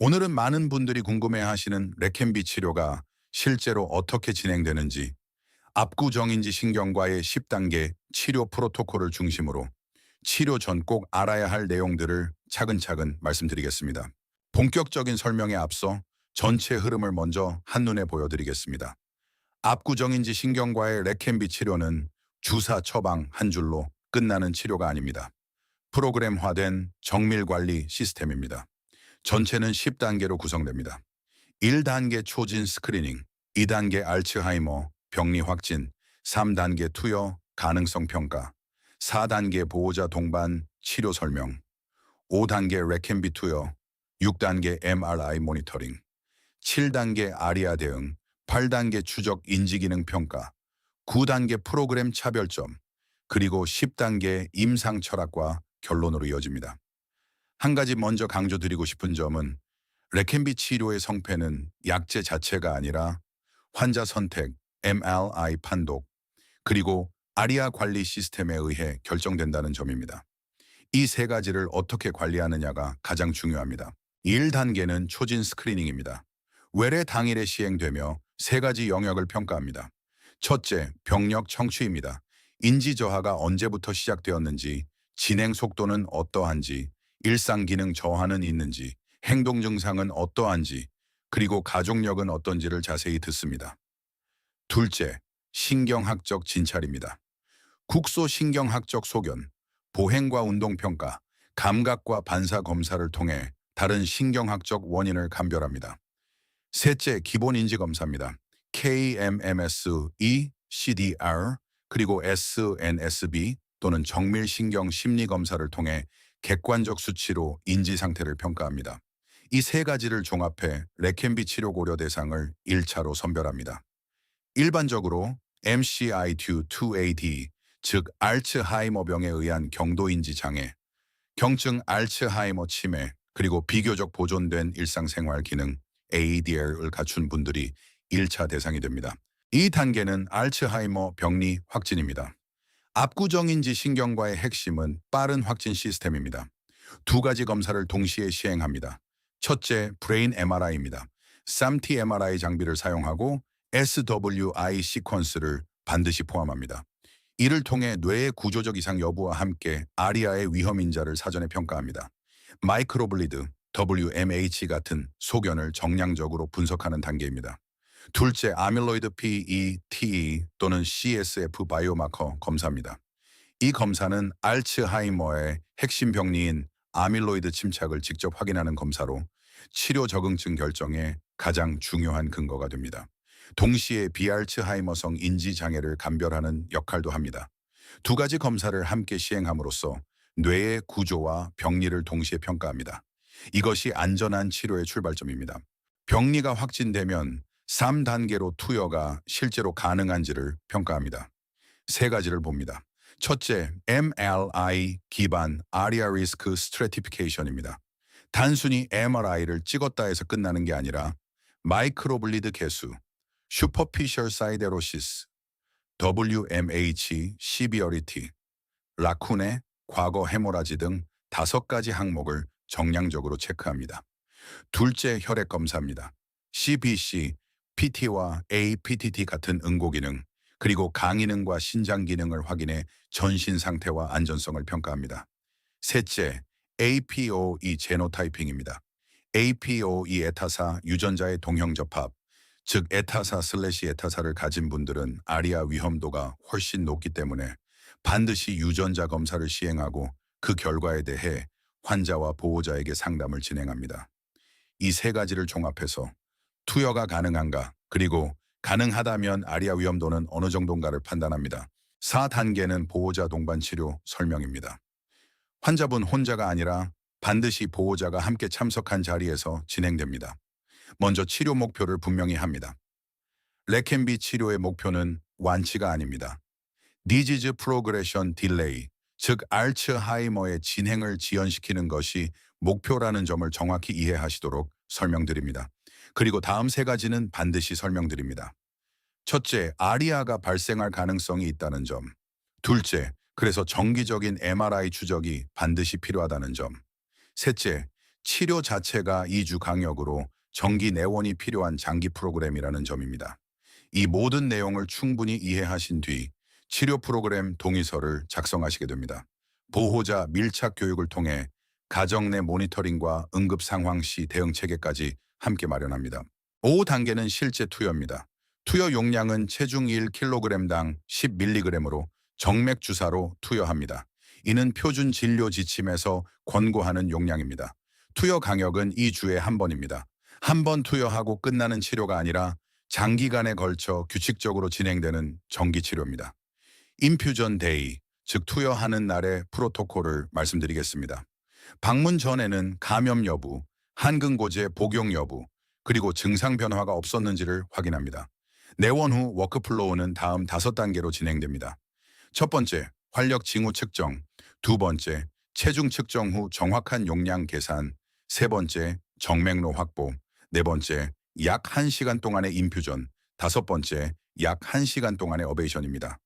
오늘은 많은 분들이 궁금해하시는 레캔비 치료가 실제로 어떻게 진행되는지, 압구정인지 신경과의 10단계 치료 프로토콜을 중심으로 치료 전 꼭 알아야 할 내용들을 차근차근 말씀드리겠습니다. 본격적인 설명에 앞서 전체 흐름을 먼저 한눈에 보여드리겠습니다. 압구정인지 신경과의 레캔비 치료는 주사 처방 한 줄로 끝나는 치료가 아닙니다. 프로그램화된 정밀관리 시스템입니다. 전체는 10단계로 구성됩니다. 1단계 초진 스크리닝, 2단계 알츠하이머, 병리 확진, 3단계 투여, 가능성 평가, 4단계 보호자 동반 치료 설명, 5단계 레캔비 투여, 6단계 MRI 모니터링, 7단계 아리아 대응, 8단계 추적 인지기능 평가, 9단계 프로그램 차별점, 그리고 10단계 임상 철학과 결론으로 이어집니다. 한 가지 먼저 강조드리고 싶은 점은 레캔비 치료의 성패는 약제 자체가 아니라 환자 선택, MRI 판독, 그리고 아리아 관리 시스템에 의해 결정된다는 점입니다. 이 세 가지를 어떻게 관리하느냐가 가장 중요합니다. 1단계는 초진 스크리닝입니다. 외래 당일에 시행되며 세 가지 영역을 평가합니다. 첫째, 병력 청취입니다. 인지 저하가 언제부터 시작되었는지, 진행 속도는 어떠한지, 일상 기능 저하는 있는지, 행동 증상은 어떠한지, 그리고 가족력은 어떤지를 자세히 듣습니다. 둘째, 신경학적 진찰입니다. 국소신경학적 소견, 보행과 운동평가, 감각과 반사 검사를 통해 다른 신경학적 원인을 감별합니다. 셋째, 기본인지검사입니다. KMMS, ECDR, 그리고 SNSB 또는 정밀신경심리검사를 통해 객관적 수치로 인지 상태를 평가합니다. 이 세 가지를 종합해 레캔비 치료 고려 대상을 1차로 선별합니다. 일반적으로 MCID2AD, 즉 알츠하이머병에 의한 경도인지 장애, 경증 알츠하이머 치매, 그리고 비교적 보존된 일상생활 기능 ADL을 갖춘 분들이 1차 대상이 됩니다. 이 단계는 알츠하이머 병리 확진입니다. 압구정인지 신경과의 핵심은 빠른 확진 시스템입니다. 두 가지 검사를 동시에 시행합니다. 첫째, 브레인 MRI입니다. 쌈티 MRI 장비를 사용하고 SWI 시퀀스를 반드시 포함합니다. 이를 통해 뇌의 구조적 이상 여부와 함께 아리아의 위험 인자를 사전에 평가합니다. 마이크로블리드, WMH 같은 소견을 정량적으로 분석하는 단계입니다. 둘째, 아밀로이드 PET 또는 CSF 바이오마커 검사입니다. 이 검사는 알츠하이머의 핵심 병리인 아밀로이드 침착을 직접 확인하는 검사로 치료 적응증 결정에 가장 중요한 근거가 됩니다. 동시에 비알츠하이머성 인지 장애를 감별하는 역할도 합니다. 두 가지 검사를 함께 시행함으로써 뇌의 구조와 병리를 동시에 평가합니다. 이것이 안전한 치료의 출발점입니다. 병리가 확진되면 3단계로 투여가 실제로 가능한지를 평가합니다. 세 가지를 봅니다. 첫째, MRI 기반 아리아 리스크 스트래티피케이션입니다. 단순히 MRI를 찍었다 해서 끝나는 게 아니라 마이크로블리드 개수, 슈퍼피셜 사이데로시스, WMH, 시비어리티, 라쿠네, 과거 헤모라지 등 5가지 항목을 정량적으로 체크합니다. 둘째, 혈액 검사입니다. CBC, PT와 APTT 같은 응고 기능, 그리고 강기능과 신장 기능을 확인해 전신 상태와 안전성을 평가합니다. 셋째, APOE 제노타이핑입니다. APOE 에타사 유전자의 동형 접합, 즉 에타사/에타사를 가진 분들은 아리아 위험도가 훨씬 높기 때문에 반드시 유전자 검사를 시행하고 그 결과에 대해 환자와 보호자에게 상담을 진행합니다. 이 세 가지를 종합해서 투여가 가능한가, 그리고 가능하다면 아리아 위험도는 어느 정도인가를 판단합니다. 4단계는 보호자 동반 치료 설명입니다. 환자분 혼자가 아니라 반드시 보호자가 함께 참석한 자리에서 진행됩니다. 먼저 치료 목표를 분명히 합니다. 레캔비 치료의 목표는 완치가 아닙니다. 디지즈 프로그레션 딜레이, 즉 알츠하이머의 진행을 지연시키는 것이 목표라는 점을 정확히 이해하시도록 설명드립니다. 그리고 다음 세 가지는 반드시 설명드립니다. 첫째, 아리아가 발생할 가능성이 있다는 점. 둘째, 그래서 정기적인 MRI 추적이 반드시 필요하다는 점. 셋째, 치료 자체가 2주 강역으로 정기 내원이 필요한 장기 프로그램이라는 점입니다. 이 모든 내용을 충분히 이해하신 뒤 치료 프로그램 동의서를 작성하시게 됩니다. 보호자 밀착 교육을 통해 가정 내 모니터링과 응급 상황 시 대응 체계까지 함께 마련합니다. 5단계는 실제 투여입니다. 투여 용량은 체중 1kg당 10mg으로 정맥 주사로 투여합니다. 이는 표준 진료 지침에서 권고하는 용량입니다. 투여 강역은 2주에 한 번입니다. 한 번 투여하고 끝나는 치료가 아니라 장기간에 걸쳐 규칙적으로 진행되는 정기 치료입니다. 인퓨전 데이, 즉 투여하는 날의 프로토콜을 말씀드리겠습니다. 방문 전에는 감염 여부, 항균고제 복용 여부, 그리고 증상 변화가 없었는지를 확인합니다. 내원 후 워크플로우는 다음 5단계로 진행됩니다. 첫 번째, 활력 징후 측정. 두 번째, 체중 측정 후 정확한 용량 계산. 세 번째, 정맥로 확보. 네 번째, 약 1시간 동안의 인퓨전. 다섯 번째, 약 1시간 동안의 어베이션입니다.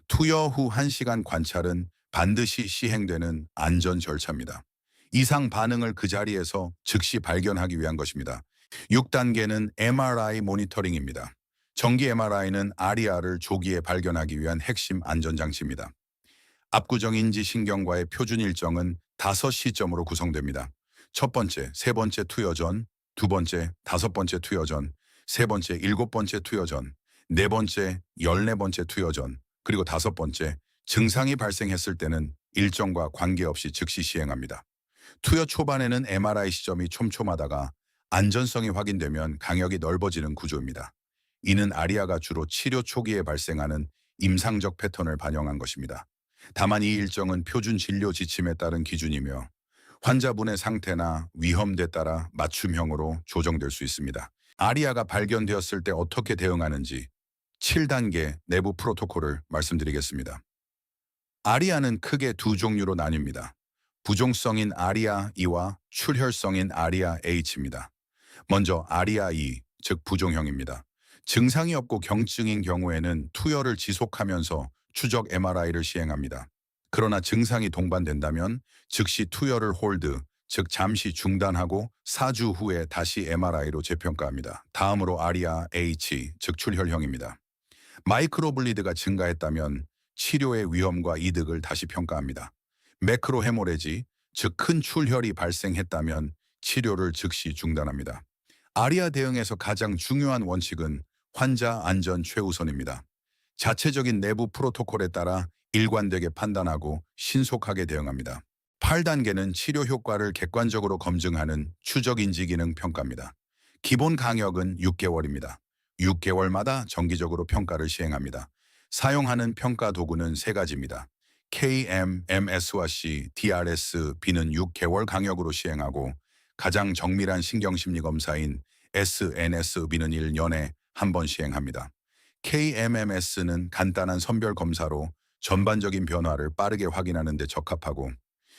투여 후 1시간 관찰은 반드시 시행되는 안전 절차입니다. 이상 반응을 그 자리에서 즉시 발견하기 위한 것입니다. 6단계는 MRI 모니터링입니다. 정기 MRI는 아리아를 조기에 발견하기 위한 핵심 안전장치입니다. 압구정 인지신경과의 표준 일정은 5시점으로 구성됩니다. 첫 번째, 세 번째 투여 전, 두 번째, 5번째 투여 전, 세 번째, 7번째 투여 전, 네 번째, 14번째 투여 전, 그리고 5번째, 증상이 발생했을 때는 일정과 관계없이 즉시 시행합니다. 투여 초반에는 MRI 시점이 촘촘하다가 안전성이 확인되면 강역이 넓어지는 구조입니다. 이는 아리아가 주로 치료 초기에 발생하는 임상적 패턴을 반영한 것입니다. 다만 이 일정은 표준 진료 지침에 따른 기준이며 환자분의 상태나 위험도에 따라 맞춤형으로 조정될 수 있습니다. 아리아가 발견되었을 때 어떻게 대응하는지 7단계 내부 프로토콜을 말씀드리겠습니다. 아리아는 크게 두 종류로 나뉩니다. 부종성인 아리아-E와 출혈성인 아리아-H입니다. 먼저 아리아-E, 즉 부종형입니다. 증상이 없고 경증인 경우에는 투여를 지속하면서 추적 MRI를 시행합니다. 그러나 증상이 동반된다면 즉시 투여를 홀드, 즉 잠시 중단하고 4주 후에 다시 MRI로 재평가합니다. 다음으로 아리아-H, 즉 출혈형입니다. 마이크로블리드가 증가했다면 치료의 위험과 이득을 다시 평가합니다. 매크로 헤모레지, 즉 큰 출혈이 발생했다면 치료를 즉시 중단합니다. 아리아 대응에서 가장 중요한 원칙은 환자 안전 최우선입니다. 자체적인 내부 프로토콜에 따라 일관되게 판단하고 신속하게 대응합니다. 8단계는 치료 효과를 객관적으로 검증하는 추적인지 기능 평가입니다. 기본 강역은 6개월입니다. 6개월마다 정기적으로 평가를 시행합니다. 사용하는 평가 도구는 3가지입니다. KM-MS와 C, DRS-B는 6개월 강역으로 시행하고 가장 정밀한 신경심리 검사인 SNSB는 1년에 한 번 시행합니다. KMMS는 간단한 선별 검사로 전반적인 변화를 빠르게 확인하는 데 적합하고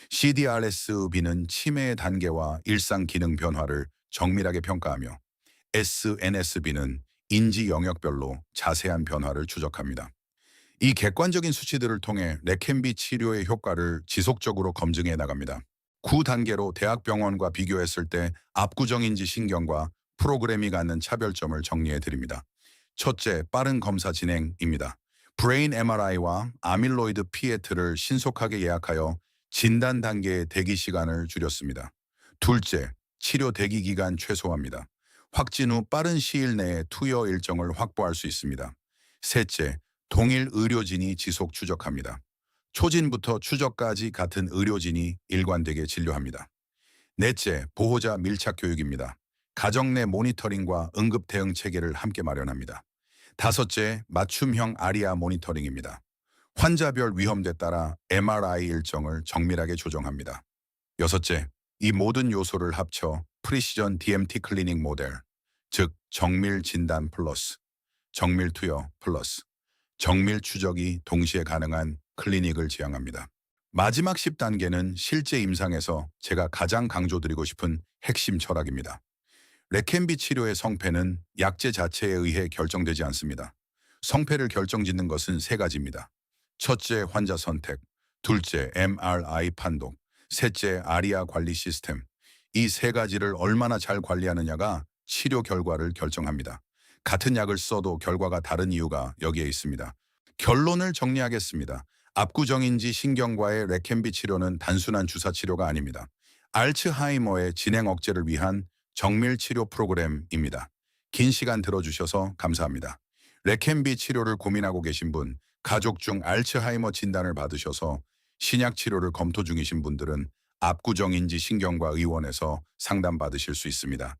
CDRSB는 치매의 단계와 일상 기능 변화를 정밀하게 평가하며 SNSB는 인지 영역별로 자세한 변화를 추적합니다. 이 객관적인 수치들을 통해 레켄비 치료의 효과를 지속적으로 검증해 나갑니다. 9단계로 대학병원과 비교했을 때 압구정인지 신경과 프로그램이 갖는 차별점을 정리해 드립니다. 첫째, 빠른 검사 진행입니다. 브레인 MRI와 아밀로이드 피에트를 신속하게 예약하여 진단 단계의 대기 시간을 줄였습니다. 둘째, 치료 대기 기간 최소화입니다. 확진 후 빠른 시일 내에 투여 일정을 확보할 수 있습니다. 셋째, 동일 의료진이 지속 추적합니다. 초진부터 추적까지 같은 의료진이 일관되게 진료합니다. 넷째, 보호자 밀착 교육입니다. 가정 내 모니터링과 응급 대응 체계를 함께 마련합니다. 다섯째, 맞춤형 아리아 모니터링입니다. 환자별 위험도에 따라 MRI 일정을 정밀하게 조정합니다. 여섯째, 이 모든 요소를 합쳐 프리시전 DMT 클리닉 모델, 즉 정밀 진단 플러스, 정밀 투여 플러스, 정밀 추적이 동시에 가능한 클리닉을 지향합니다. 마지막 10단계는 실제 임상에서 제가 가장 강조드리고 싶은 핵심 철학입니다. 레켄비 치료의 성패는 약제 자체에 의해 결정되지 않습니다. 성패를 결정짓는 것은 3가지입니다. 첫째, 환자 선택. 둘째, MRI 판독. 셋째, 아리아 관리 시스템. 이 세 가지를 얼마나 잘 관리하느냐가 치료 결과를 결정합니다. 같은 약을 써도 결과가 다른 이유가 여기에 있습니다. 결론을 정리하겠습니다. 압구정인지 신경과의 레켐비 치료는 단순한 주사 치료가 아닙니다. 알츠하이머의 진행 억제를 위한 정밀 치료 프로그램입니다. 긴 시간 들어주셔서 감사합니다. 레켐비 치료를 고민하고 계신 분, 가족 중 알츠하이머 진단을 받으셔서 신약 치료를 검토 중이신 분들은 압구정인지 신경과 의원에서 상담받으실 수 있습니다.